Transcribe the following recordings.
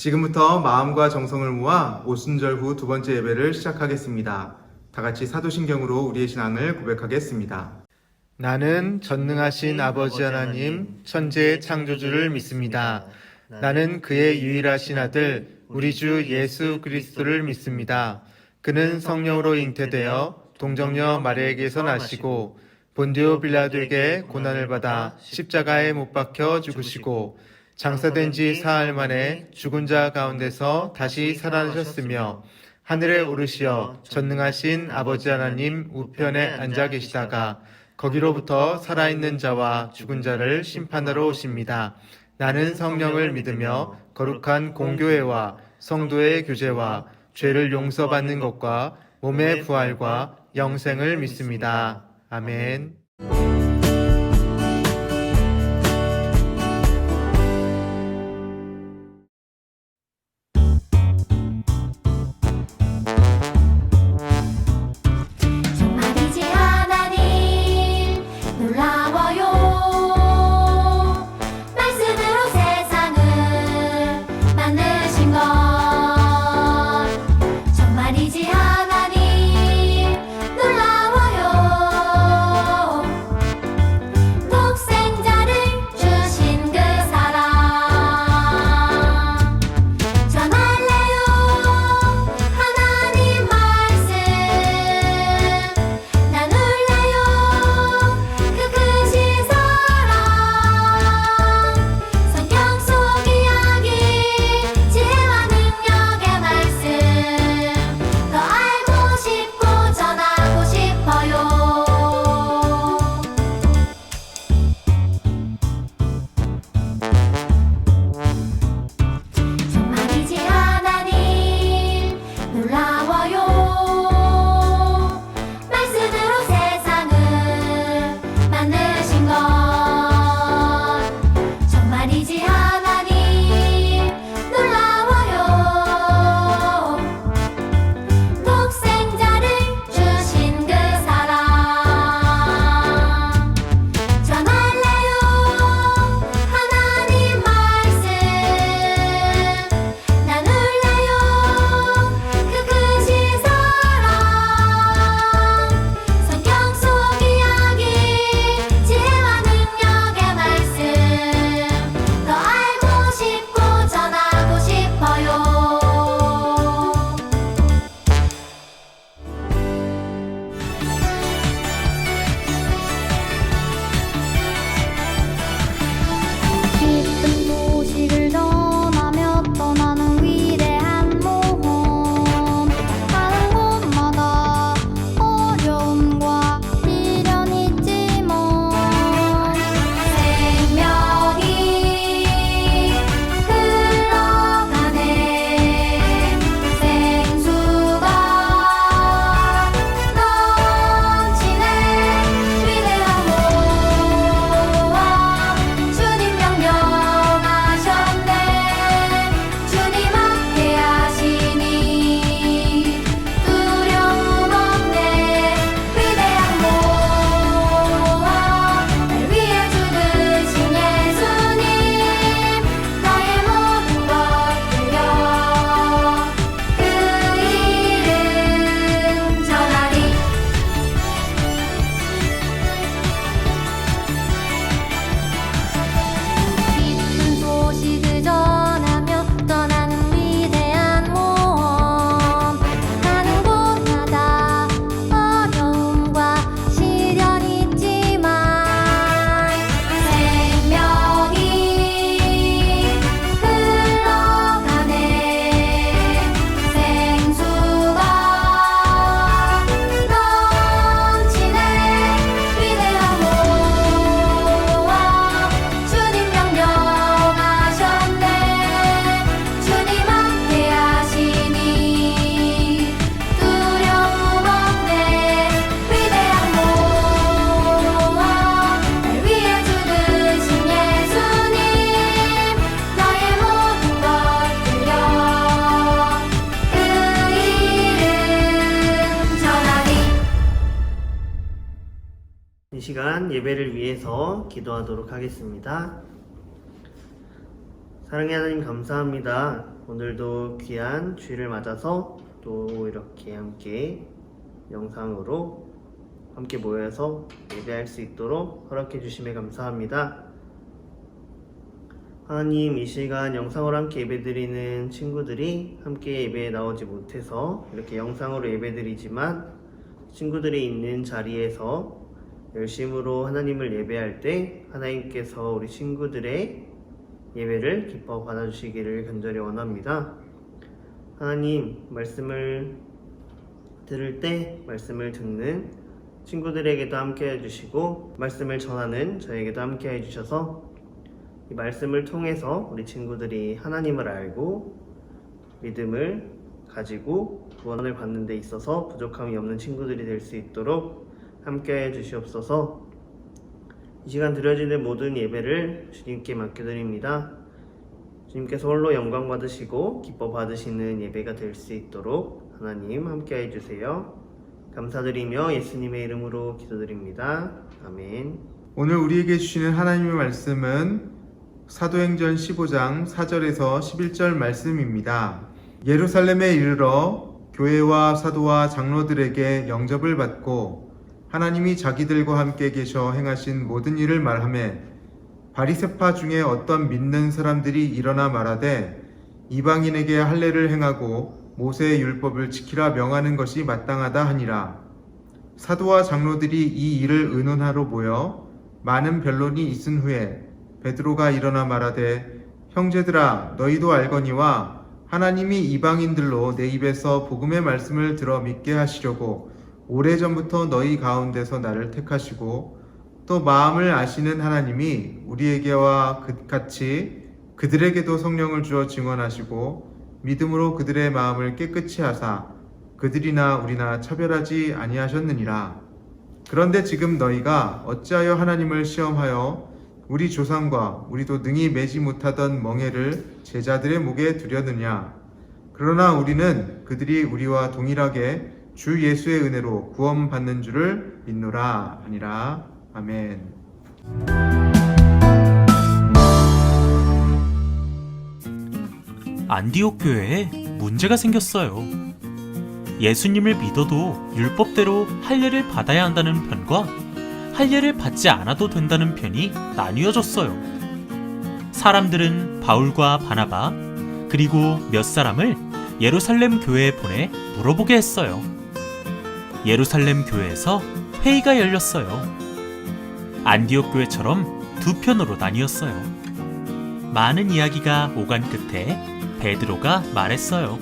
지금부터 마음과 정성을 모아 오순절 후 두 번째 예배를 시작하겠습니다. 다 같이 사도신경으로 우리의 신앙을 고백하겠습니다. 나는 전능하신 아버지 하나님, 천지의 창조주를 믿습니다. 나는 그의 유일하신 아들, 우리 주 예수 그리스도를 믿습니다. 그는 성령으로 잉태되어 동정녀 마리아에게서 나시고 본디오 빌라도에게 고난을 받아 십자가에 못 박혀 죽으시고 장사된 지 사흘 만에 죽은 자 가운데서 다시 살아나셨으며 하늘에 오르시어 전능하신 아버지 하나님 우편에 앉아 계시다가 거기로부터 살아있는 자와 죽은 자를 심판하러 오십니다. 나는 성령을 믿으며 거룩한 공교회와 성도의 교제와 죄를 용서받는 것과 몸의 부활과 영생을 믿습니다. 아멘. 정말이지 하나님 놀라워요. 말씀으로 세상을 만드신 것 정말이지 하나님 놀라워요. 독생자를 주신 그 사랑 전할래요. 하나님 말씀 나눌래요. 그 크신 사랑 성경 속 이야기 지혜와 능력의 말씀 더 알고 싶고 전하고 싶어요. 정말이지 하나님 놀라워요. 말씀으로 세상을 만드신 것 정말이지 하나님 놀라워요. 독생자를 주신 그 사랑 전할래요. 하나님 말씀 나눌래요. 그 크신 사랑 성경 속 이야기 지혜와 능력의 말씀 더 알고 싶고 전하고 싶어요. 기쁜 소식을 전하며 떠나는 위대한 모험 가는 곳마다 어려움과 시련이 있지만 생명이 흘러가네. 생수가 넘치네. 위대한 모험 주님 명령하셨네. 주님 함께하시니 두려움 없네. 위대한 모험 날 위해 죽으신 예수님 나의 모든 것 들려 그 이름 전하리. 기쁜 소식을 전하며 떠나는 위대한 모험 가는 곳마다 어려움과 시련이 있지만 생명이 흘러가네. 생수가 넘치네. 위대한 모험 주님 명령하셨네. 주님 함께하시니 두려움 없네. 위대한 모험 날 위해 죽으신 예수님 나의 모든 것 들려 그 이름 전하리. 이 시간 예배를 위해서 기도하도록 하겠습니다. 사랑의 하나님 감사합니다. 오늘도 귀한 주일을 맞아서 또 이렇게 함께 영상으로 함께 모여서 예배할 수 있도록 허락해 주심에 감사합니다. 하나님, 이 시간 영상으로 함께 예배드리는 친구들이 함께 예배에 나오지 못해서 이렇게 영상으로 예배드리지만 친구들이 있는 자리에서 열심으로 하나님을 예배할 때 하나님께서 우리 친구들의 예배를 기뻐 받아주시기를 간절히 원합니다. 하나님, 말씀을 들을 때 말씀을 듣는 친구들에게도 함께 해주시고 말씀을 전하는 저에게도 함께 해주셔서 이 말씀을 통해서 우리 친구들이 하나님을 알고 믿음을 가지고 구원을 받는 데 있어서 부족함이 없는 친구들이 될 수 있도록 함께 해주시옵소서. 이 시간 드려지는 모든 예배를 주님께 맡겨드립니다. 주님께서 홀로 영광 받으시고 기뻐 받으시는 예배가 될 수 있도록 하나님 함께 해주세요. 감사드리며 예수님의 이름으로 기도드립니다. 아멘. 오늘 우리에게 주시는 하나님의 말씀은 사도행전 15장 4절에서 11절 말씀입니다. 예루살렘에 이르러 교회와 사도와 장로들에게 영접을 받고 하나님이 자기들과 함께 계셔 행하신 모든 일을 말하며 바리새파 중에 어떤 믿는 사람들이 일어나 말하되 이방인에게 할례를 행하고 모세의 율법을 지키라 명하는 것이 마땅하다 하니라. 사도와 장로들이 이 일을 의논하러 모여 많은 변론이 있은 후에 베드로가 일어나 말하되 형제들아, 너희도 알거니와 하나님이 이방인들로 내 입에서 복음의 말씀을 들어 믿게 하시려고 오래전부터 너희 가운데서 나를 택하시고 또 마음을 아시는 하나님이 우리에게와 같이 그들에게도 성령을 주어 증언하시고 믿음으로 그들의 마음을 깨끗이 하사 그들이나 우리나 차별하지 아니하셨느니라. 그런데 지금 너희가 어찌하여 하나님을 시험하여 우리 조상과 우리도 능히 매지 못하던 멍에를 제자들의 목에 두려느냐. 그러나 우리는 그들이 우리와 동일하게 주 예수의 은혜로 구원받는 줄을 믿노라 하니라. 아멘. 안디옥 교회에 문제가 생겼어요. 예수님을 믿어도 율법대로 할례를 받아야 한다는 편과 할례를 받지 않아도 된다는 편이 나뉘어졌어요. 사람들은 바울과 바나바 그리고 몇 사람을 예루살렘 교회에 보내 물어보게 했어요. 예루살렘 교회에서 회의가 열렸어요. 안디옥 교회처럼 두 편으로 나뉘었어요. 많은 이야기가 오간 끝에 베드로가 말했어요.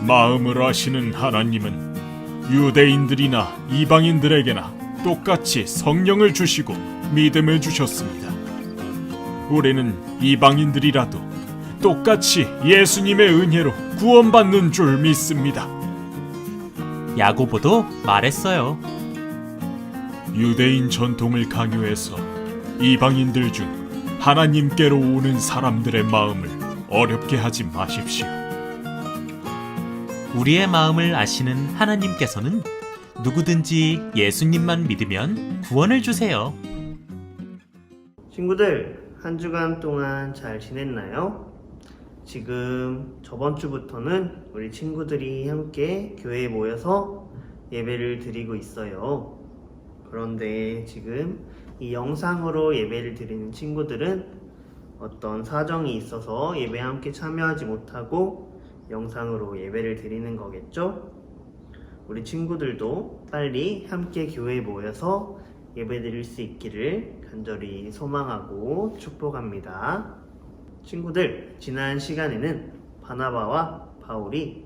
마음을 아시는 하나님은 유대인들이나 이방인들에게나 똑같이 성령을 주시고 믿음을 주셨습니다. 우리는 이방인들이라도 똑같이 예수님의 은혜로 구원받는 줄 믿습니다. 야고보도 말했어요. 유대인 전통을 강요해서 이방인들 중 하나님께로 오는 사람들의 마음을 어렵게 하지 마십시오. 우리의 마음을 아시는 하나님께서는 누구든지 예수님만 믿으면 구원을 주세요. 친구들, 한 주간 동안 잘 지냈나요? 지금 저번 주부터는 우리 친구들이 함께 교회에 모여서 예배를 드리고 있어요. 그런데 지금 이 영상으로 예배를 드리는 친구들은 어떤 사정이 있어서 예배에 함께 참여하지 못하고 영상으로 예배를 드리는 거겠죠? 우리 친구들도 빨리 함께 교회에 모여서 예배 드릴 수 있기를 간절히 소망하고 축복합니다. 친구들, 지난 시간에는 바나바와 바울이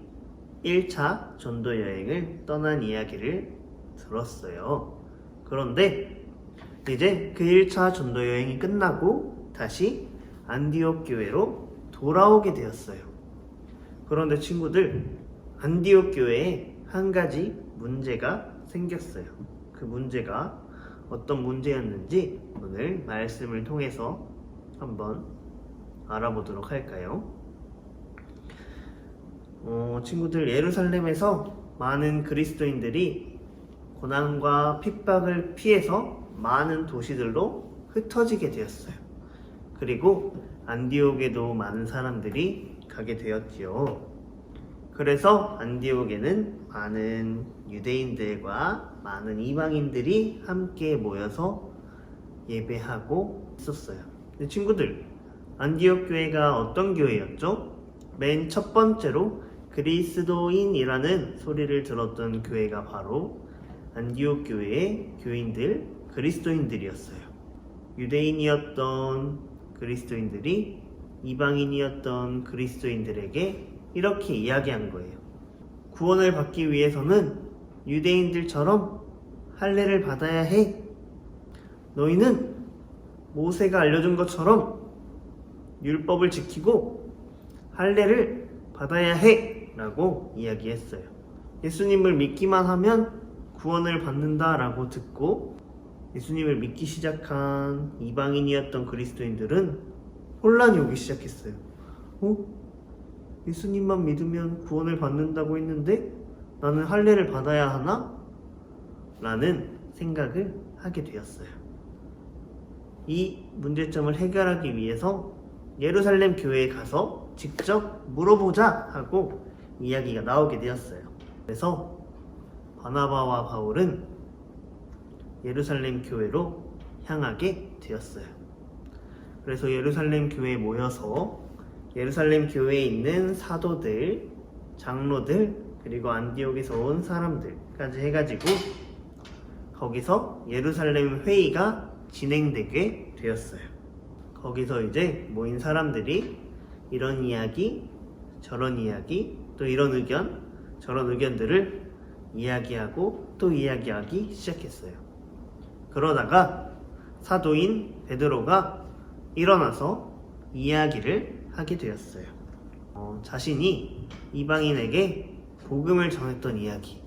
1차 전도 여행을 떠난 이야기를 들었어요. 그런데 이제 그 1차 전도 여행이 끝나고 다시 안디옥 교회로 돌아오게 되었어요. 그런데 친구들, 안디옥 교회에 한 가지 문제가 생겼어요. 그 문제가 어떤 문제였는지 오늘 말씀을 통해서 한번 알아보도록 할까요? 친구들, 예루살렘에서 많은 그리스도인들이 고난과 핍박을 피해서 많은 도시들로 흩어지게 되었어요. 그리고 안디옥에도 많은 사람들이 가게 되었지요. 그래서 안디옥에는 많은 유대인들과 많은 이방인들이 함께 모여서 예배하고 있었어요. 근데 친구들, 안디옥 교회가 어떤 교회였죠? 맨 첫 번째로 그리스도인이라는 소리를 들었던 교회가 바로 안디옥 교회의 교인들, 그리스도인들이었어요. 유대인이었던 그리스도인들이 이방인이었던 그리스도인들에게 이렇게 이야기한 거예요. 구원을 받기 위해서는 유대인들처럼 할례를 받아야 해. 너희는 모세가 알려준 것처럼 율법을 지키고 할례를 받아야 해 라고 이야기했어요. 예수님을 믿기만 하면 구원을 받는다 라고 듣고 예수님을 믿기 시작한 이방인이었던 그리스도인들은 혼란이 오기 시작했어요. 예수님만 믿으면 구원을 받는다고 했는데 나는 할례를 받아야 하나? 라는 생각을 하게 되었어요. 이 문제점을 해결하기 위해서 예루살렘 교회에 가서 직접 물어보자 하고 이야기가 나오게 되었어요. 그래서 바나바와 바울은 예루살렘 교회로 향하게 되었어요. 그래서 예루살렘 교회에 모여서 예루살렘 교회에 있는 사도들, 장로들, 그리고 안디옥에서 온 사람들까지 해가지고 거기서 예루살렘 회의가 진행되게 되었어요. 거기서 이제 모인 사람들이 이런 이야기, 저런 이야기, 또 이런 의견, 저런 의견들을 이야기하고 또 이야기하기 시작했어요. 그러다가 사도인 베드로가 일어나서 이야기를 하게 되었어요. 자신이 이방인에게 복음을 전했던 이야기,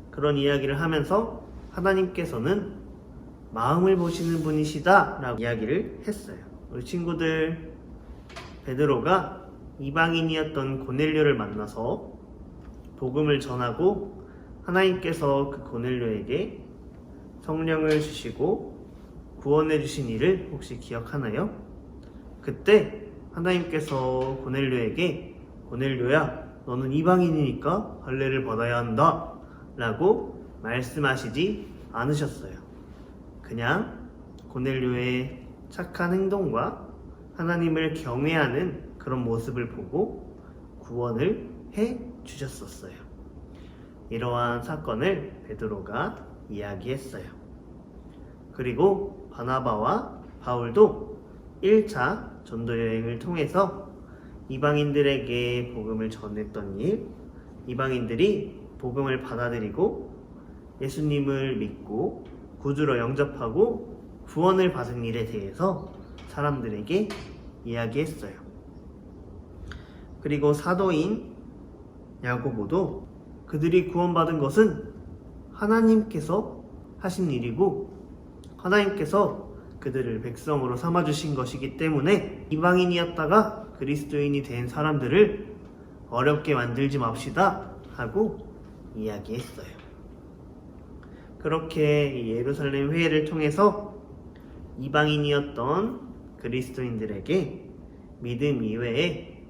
그런 이야기를 하면서 하나님께서는 마음을 보시는 분이시다 라고 이야기를 했어요. 우리 친구들, 베드로가 이방인이었던 고넬료를 만나서 복음을 전하고 하나님께서 그 고넬료에게 성령을 주시고 구원해 주신 일을 혹시 기억하나요? 그때 하나님께서 고넬료에게 고넬료야, 너는 이방인이니까 할례를 받아야 한다 라고 말씀하시지 않으셨어요. 그냥 고넬료의 착한 행동과 하나님을 경외하는 그런 모습을 보고 구원을 해 주셨었어요. 이러한 사건을 베드로가 이야기했어요. 그리고 바나바와 바울도 1차 전도 여행을 통해서 이방인들에게 복음을 전했던 일, 이방인들이 복음을 받아들이고 예수님을 믿고 구주로 영접하고 구원을 받은 일에 대해서 사람들에게 이야기했어요. 그리고 사도인 야고보도 그들이 구원받은 것은 하나님께서 하신 일이고 하나님께서 그들을 백성으로 삼아주신 것이기 때문에 이방인이었다가 그리스도인이 된 사람들을 어렵게 만들지 맙시다 하고 이야기했어요. 그렇게 예루살렘 회의를 통해서 이방인이었던 그리스도인들에게 믿음 이외에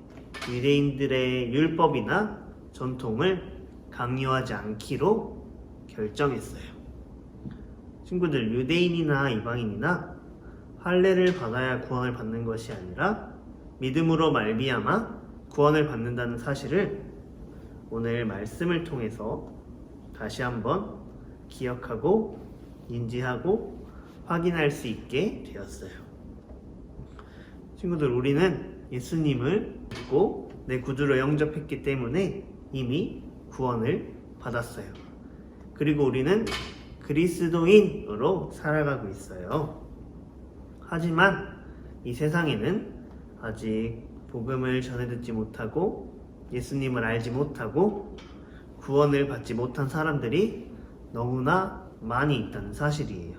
유대인들의 율법이나 전통을 강요하지 않기로 결정했어요. 친구들, 유대인이나 이방인이나 할례를 받아야 구원을 받는 것이 아니라 믿음으로 말미암아 구원을 받는다는 사실을 오늘 말씀을 통해서 다시 한번 기억하고 인지하고 확인할 수 있게 되었어요. 친구들, 우리는 예수님을 믿고 내 구주로 영접했기 때문에 이미 구원을 받았어요. 그리고 우리는 그리스도인으로 살아가고 있어요. 하지만 이 세상에는 아직 복음을 전해 듣지 못하고 예수님을 알지 못하고 구원을 받지 못한 사람들이 너무나 많이 있다는 사실이에요.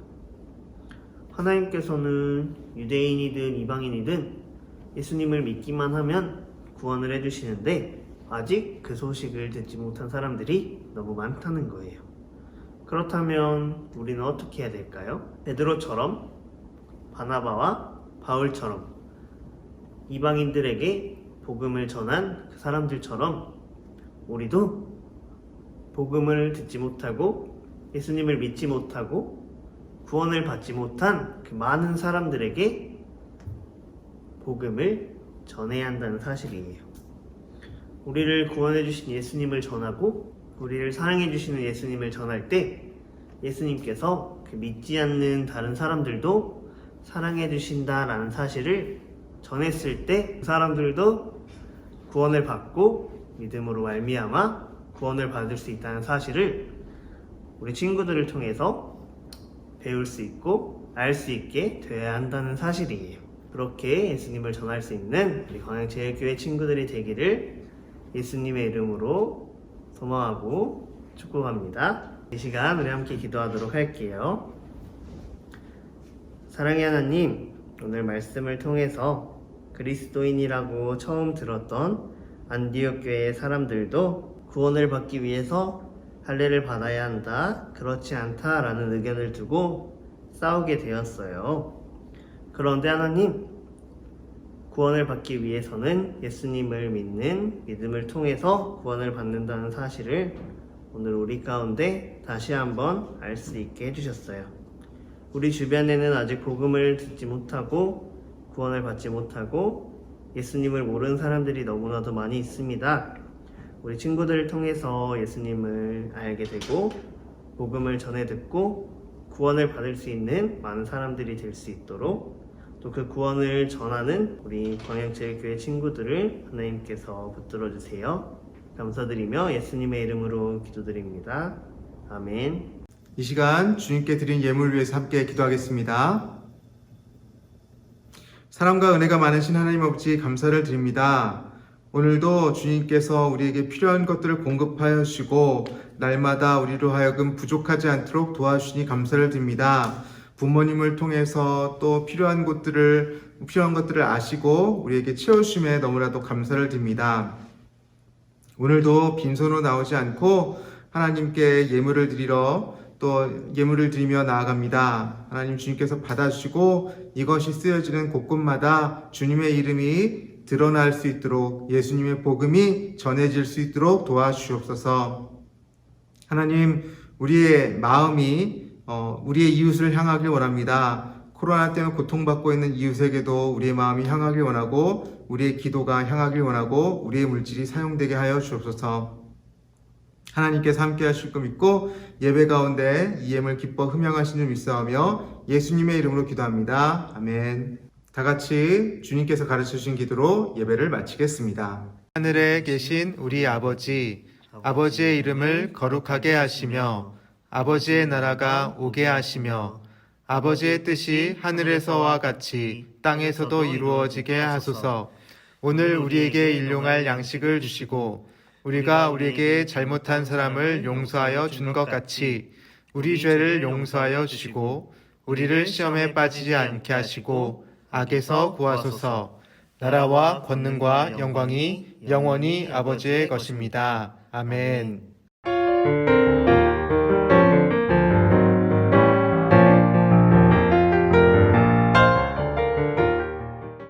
하나님께서는 유대인이든 이방인이든 예수님을 믿기만 하면 구원을 해주시는데 아직 그 소식을 듣지 못한 사람들이 너무 많다는 거예요. 그렇다면 우리는 어떻게 해야 될까요? 베드로처럼, 바나바와 바울처럼 이방인들에게 복음을 전한 그 사람들처럼 우리도 복음을 듣지 못하고 예수님을 믿지 못하고 구원을 받지 못한 그 많은 사람들에게 복음을 전해야 한다는 사실이에요. 우리를 구원해 주신 예수님을 전하고 우리를 사랑해 주시는 예수님을 전할 때 예수님께서 그 믿지 않는 다른 사람들도 사랑해 주신다라는 사실을 전했을 때 그 사람들도 구원을 받고 믿음으로 말미암아 구원을 받을 수 있다는 사실을 우리 친구들을 통해서 배울 수 있고 알 수 있게 되어야 한다는 사실이에요. 그렇게 예수님을 전할 수 있는 우리 광양제일교회 친구들이 되기를 예수님의 이름으로 소망하고 축복합니다. 이 시간 우리 함께 기도하도록 할게요. 사랑의 하나님, 오늘 말씀을 통해서 그리스도인이라고 처음 들었던 안디옥 교회의 사람들도 구원을 받기 위해서 할례를 받아야 한다, 그렇지 않다라는 의견을 두고 싸우게 되었어요. 그런데 하나님, 구원을 받기 위해서는 예수님을 믿는 믿음을 통해서 구원을 받는다는 사실을 오늘 우리 가운데 다시 한번 알 수 있게 해주셨어요. 우리 주변에는 아직 복음을 듣지 못하고 구원을 받지 못하고 예수님을 모르는 사람들이 너무나도 많이 있습니다. 우리 친구들을 통해서 예수님을 알게 되고 복음을 전해 듣고 구원을 받을 수 있는 많은 사람들이 될 수 있도록 또 그 구원을 전하는 우리 광양제일교회 친구들을 하나님께서 붙들어 주세요. 감사드리며 예수님의 이름으로 기도드립니다. 아멘. 이 시간 주님께 드린 예물을 위해서 함께 기도하겠습니다. 사랑과 은혜가 많으신 하나님 아버지 감사를 드립니다. 오늘도 주님께서 우리에게 필요한 것들을 공급하여 주시고 날마다 우리로 하여금 부족하지 않도록 도와주시니 감사를 드립니다. 부모님을 통해서 또 필요한 것들을 아시고 우리에게 채워주심에 너무나도 감사를 드립니다. 오늘도 빈손으로 나오지 않고 하나님께 예물을 드리며 나아갑니다. 하나님 주님께서 받아주시고 이것이 쓰여지는 곳곳마다 주님의 이름이 드러날 수 있도록 예수님의 복음이 전해질 수 있도록 도와주시옵소서. 하나님, 우리의 마음이 우리의 이웃을 향하길 원합니다. 코로나 때문에 고통받고 있는 이웃에게도 우리의 마음이 향하길 원하고 우리의 기도가 향하길 원하고 우리의 물질이 사용되게 하여 주옵소서. 하나님께서 함께 하실 것 믿고 예배 가운데 이 예물 기뻐 흠양하시는 믿사오며 예수님의 이름으로 기도합니다. 아멘. 다 같이 주님께서 가르쳐 주신 기도로 예배를 마치겠습니다. 하늘에 계신 우리 아버지, 아버지의 이름을 거룩하게 하시며 아버지의 나라가 오게 하시며 아버지의 뜻이 하늘에서와 같이 땅에서도 이루어지게 하소서. 오늘 우리에게 일용할 양식을 주시고 우리가 우리에게 잘못한 사람을 용서하여 준 것 같이 우리 죄를 용서하여 주시고 우리를 시험에 빠지지 않게 하시고 악에서 구하소서. 나라와 권능과 영광이 영원히 아버지의 것입니다. 아멘.